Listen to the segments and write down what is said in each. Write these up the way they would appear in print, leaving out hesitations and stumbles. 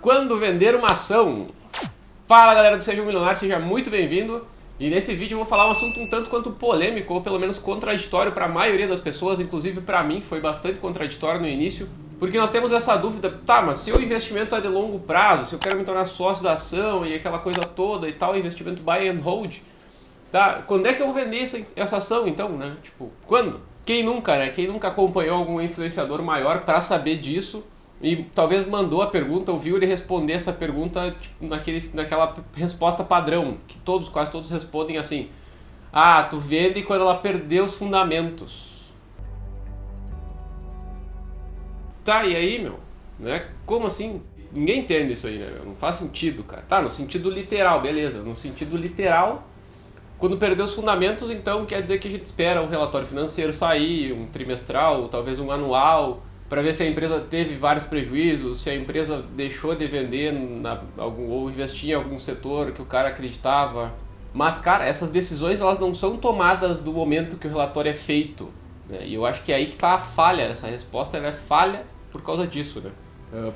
Quando vender uma ação. Fala galera do Seja um Milionário, seja muito bem-vindo. E nesse vídeo eu vou falar um assunto um tanto quanto polêmico, ou pelo menos contraditório para a maioria das pessoas, inclusive para mim foi bastante contraditório no início, porque nós temos essa dúvida, tá, mas se o investimento é de longo prazo, se eu quero me tornar sócio da ação e aquela coisa toda e tal, investimento buy and hold, tá, quando é que eu vou vender essa ação então, né? Tipo, quando? Quem nunca, né? Quem nunca acompanhou algum influenciador maior para saber disso e talvez mandou a pergunta, ouviu ele responder essa pergunta tipo, naquela resposta padrão, que quase todos respondem assim: ah, tu vende quando ela perdeu os fundamentos. Tá, e aí, meu? Né? Como assim? Ninguém entende isso aí, né? Meu? Não faz sentido, cara. Tá, no sentido literal, beleza. No sentido literal, quando perdeu os fundamentos, então quer dizer que a gente espera um relatório financeiro sair, um trimestral, talvez um anual, para ver se a empresa teve vários prejuízos, se a empresa deixou de vender ou investir em algum setor que o cara acreditava. Mas, cara, essas decisões elas não são tomadas no momento que o relatório é feito, né? E eu acho que é aí que está a falha. Essa resposta ela é falha por causa disso, né?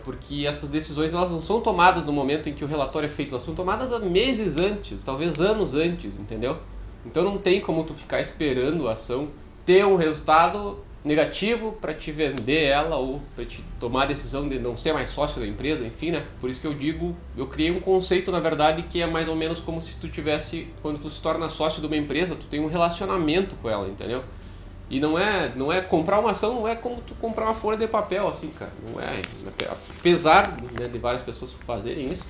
Porque essas decisões elas não são tomadas no momento em que o relatório é feito, elas são tomadas há meses antes, talvez anos antes, entendeu? Então não tem como tu ficar esperando a ação ter um resultado negativo para te vender ela ou para te tomar a decisão de não ser mais sócio da empresa, enfim, né? Por isso que eu digo, eu criei um conceito, na verdade, que é mais ou menos como se tu tivesse, quando tu se torna sócio de uma empresa, tu tem um relacionamento com ela, entendeu? E não é comprar uma ação, não é como tu comprar uma folha de papel, assim, cara. Não é, apesar, né, de várias pessoas fazerem isso,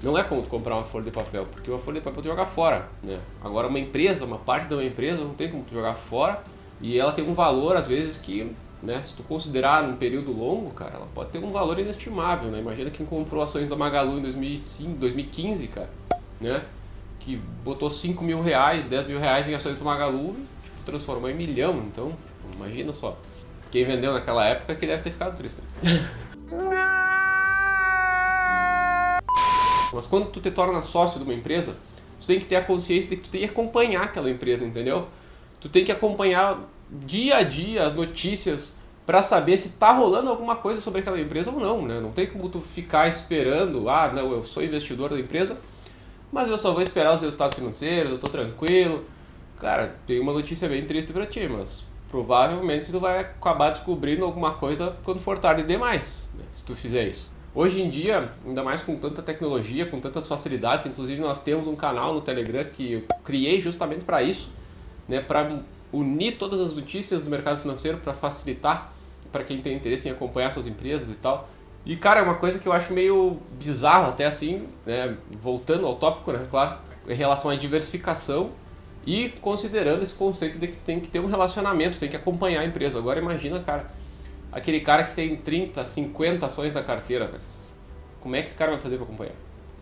não é como tu comprar uma folha de papel, porque uma folha de papel tu joga fora, né? Agora uma empresa, uma parte de uma empresa, não tem como tu jogar fora. E ela tem um valor, às vezes, que, né, se tu considerar num período longo, cara, ela pode ter um valor inestimável, né? Imagina quem comprou ações da Magalu em 2005, 2015, cara, né? Que botou 5 mil reais, 10 mil reais em ações da Magalu e, tipo, transformou em milhão. Então, tipo, imagina só. Quem vendeu naquela época que deve ter ficado triste. Mas quando tu te torna sócio de uma empresa, tu tem que ter a consciência de que tu tem que acompanhar aquela empresa, entendeu? Tu tem que acompanhar dia a dia as notícias para saber se tá rolando alguma coisa sobre aquela empresa ou não, né? Não tem como tu ficar esperando, ah, não, eu sou investidor da empresa, mas eu só vou esperar os resultados financeiros, eu tô tranquilo. Cara, tem uma notícia bem triste para ti, mas provavelmente tu vai acabar descobrindo alguma coisa quando for tarde demais, né? Se tu fizer isso. Hoje em dia, ainda mais com tanta tecnologia, com tantas facilidades, inclusive nós temos um canal no Telegram que eu criei justamente para isso, né, para unir todas as notícias do mercado financeiro, para facilitar para quem tem interesse em acompanhar suas empresas e tal. E, cara, é uma coisa que eu acho meio bizarro até assim, né, voltando ao tópico, né, claro, em relação à diversificação e considerando esse conceito de que tem que ter um relacionamento, tem que acompanhar a empresa. Agora imagina, cara, aquele cara que tem 30, 50 ações na carteira, velho. Como é que esse cara vai fazer para acompanhar?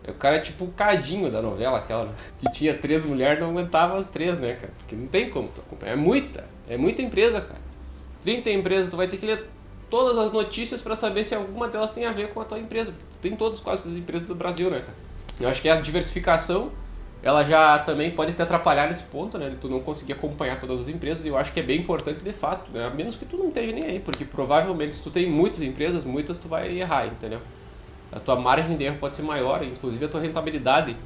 O cara é tipo o Cadinho da novela, aquela, né? Que tinha 3 mulheres e não aguentava as 3, né, cara? Porque não tem como tu acompanhar. É muita empresa, cara. 30 empresas, tu vai ter que ler todas as notícias para saber se alguma delas tem a ver com a tua empresa. Porque tu tem todas quase as empresas do Brasil, né, cara? Eu acho que a diversificação, ela já também pode te atrapalhar nesse ponto, né? De tu não conseguir acompanhar todas as empresas. E eu acho que é bem importante de fato, né? A menos que tu não esteja nem aí. Porque provavelmente se tu tem muitas empresas, muitas tu vai errar, entendeu? A tua margem de erro pode ser maior, inclusive a tua rentabilidade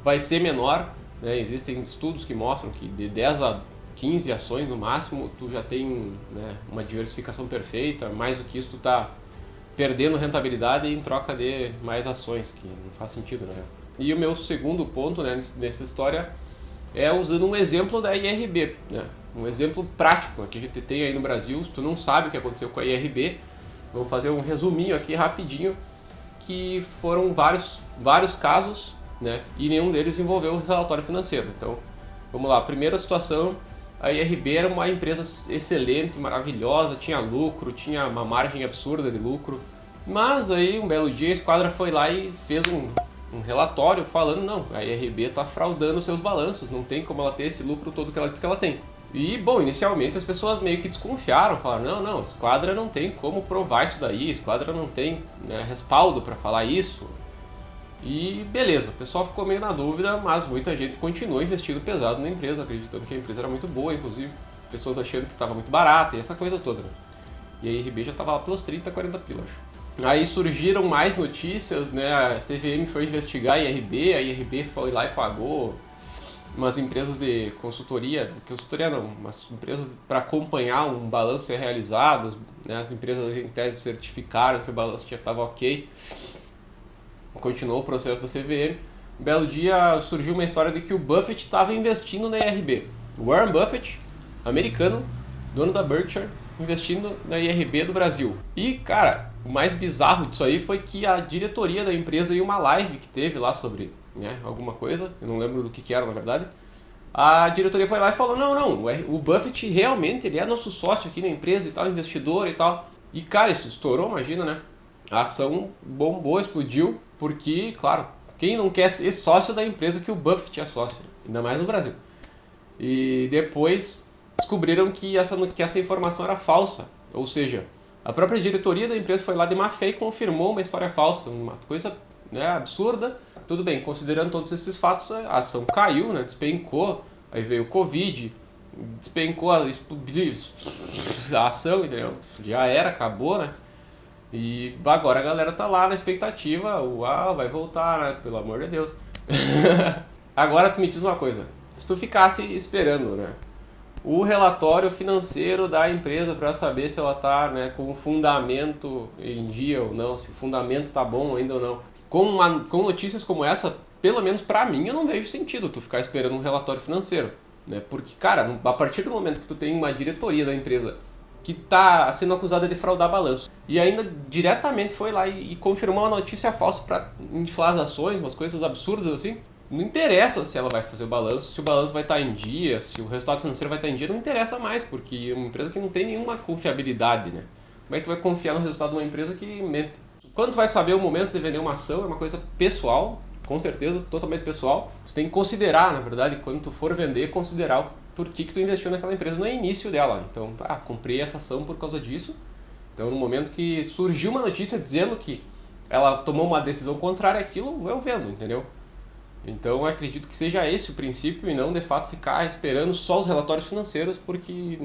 vai ser menor, né? Existem estudos que mostram que de 10 a 15 ações no máximo, tu já tem, né, uma diversificação perfeita, mais do que isso tu está perdendo rentabilidade em troca de mais ações, que não faz sentido, né? E o meu segundo ponto, né, nessa história é usando um exemplo da IRB, né? Um exemplo prático que a gente tem aí no Brasil. Se tu não sabe o que aconteceu com a IRB, vamos fazer um resuminho aqui rapidinho, que foram vários casos, né, e nenhum deles envolveu o relatório financeiro. Então, vamos lá. A primeira situação, a IRB era uma empresa excelente, maravilhosa, tinha lucro, tinha uma margem absurda de lucro, mas aí um belo dia a Esquadra foi lá e fez um relatório falando, não, a IRB está fraudando seus balanços, não tem como ela ter esse lucro todo que ela diz que ela tem. E, bom, inicialmente as pessoas meio que desconfiaram, falaram, não, Esquadra não tem como provar isso daí, Esquadra não tem, né, respaldo para falar isso. E beleza, o pessoal ficou meio na dúvida, mas muita gente continuou investindo pesado na empresa, acreditando que a empresa era muito boa, inclusive pessoas achando que estava muito barata e essa coisa toda, né? E a IRB já estava lá pelos 30, 40 pila, acho. Aí surgiram mais notícias, né? A CVM foi investigar a IRB foi lá e pagou umas empresas de consultoria não, umas empresas para acompanhar um balanço ser realizado, né? As empresas em tese certificaram que o balanço já estava ok. Continuou o processo da CVM. Um belo dia surgiu uma história de que o Buffett estava investindo na IRB. Warren Buffett, americano, dono da Berkshire, investindo na IRB do Brasil. E, cara, o mais bizarro disso aí foi que a diretoria da empresa, em uma live que teve lá sobre, né, alguma coisa, eu não lembro do que era na verdade, a diretoria foi lá e falou, não, o Buffett realmente ele é nosso sócio aqui na empresa e tal, investidor e tal. E, cara, isso estourou, imagina, né? A ação bombou, explodiu, porque, claro, quem não quer ser sócio da empresa que o Buffett é sócio, ainda mais no Brasil. E depois descobriram que essa informação era falsa, ou seja, a própria diretoria da empresa foi lá de má fé e confirmou uma história falsa, uma coisa, né, absurda. Tudo bem, considerando todos esses fatos, a ação caiu, né, despencou, aí veio o Covid, despencou a ação, entendeu? Já era, acabou, né? E agora a galera tá lá na expectativa, uau, vai voltar, né? Pelo amor de Deus. Agora tu me diz uma coisa, se tu ficasse esperando, né, o relatório financeiro da empresa para saber se ela tá, né, com o fundamento em dia ou não, se o fundamento tá bom ainda ou não. Com notícias como essa, pelo menos para mim, eu não vejo sentido tu ficar esperando um relatório financeiro, né? Porque, cara, a partir do momento que tu tem uma diretoria da empresa que está sendo acusada de fraudar balanço e ainda diretamente foi lá e confirmou uma notícia falsa para inflar as ações, umas coisas absurdas assim, não interessa se ela vai fazer o balanço, se o balanço vai estar em dia, se o resultado financeiro vai estar em dia, não interessa mais, porque é uma empresa que não tem nenhuma confiabilidade, né? Como é que tu vai confiar no resultado de uma empresa que mente? Quando tu vai saber o momento de vender uma ação, é uma coisa pessoal, com certeza, totalmente pessoal. Tu tem que considerar, na verdade, quando tu for vender, considerar o porquê que tu investiu naquela empresa no início dela. Então, comprei essa ação por causa disso. Então, no momento que surgiu uma notícia dizendo que ela tomou uma decisão contrária àquilo, eu vendo, entendeu? Então, eu acredito que seja esse o princípio e não, de fato, ficar esperando só os relatórios financeiros, porque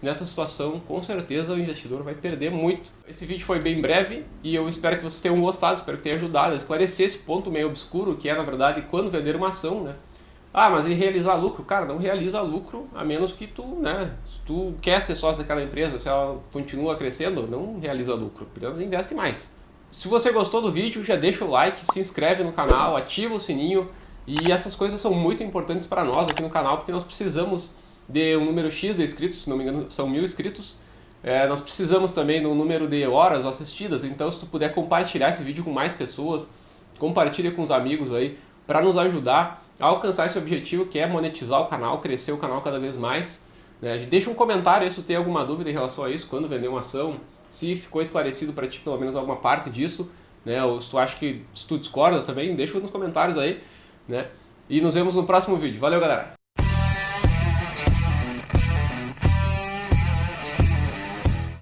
nessa situação, com certeza, o investidor vai perder muito. Esse vídeo foi bem breve e eu espero que vocês tenham gostado, espero que tenha ajudado a esclarecer esse ponto meio obscuro, que é, na verdade, quando vender uma ação, né? Mas e realizar lucro? Cara, não realiza lucro a menos que tu, né, se tu quer ser sócio daquela empresa, se ela continua crescendo, não realiza lucro, apenas investe mais. Se você gostou do vídeo, já deixa o like, se inscreve no canal, ativa o sininho, e essas coisas são muito importantes para nós aqui no canal, porque nós precisamos de um número X de inscritos, se não me engano são 1000 inscritos. Nós precisamos também do número de horas assistidas, então se tu puder compartilhar esse vídeo com mais pessoas, compartilha com os amigos aí, para nos ajudar a alcançar esse objetivo, que é monetizar o canal, crescer o canal cada vez mais. Deixa um comentário aí se tu tem alguma dúvida em relação a isso, quando vender uma ação, se ficou esclarecido para ti pelo menos alguma parte disso, né? Ou se tu acha que se tu discorda também, deixa nos comentários aí, né? E nos vemos no próximo vídeo. Valeu, galera!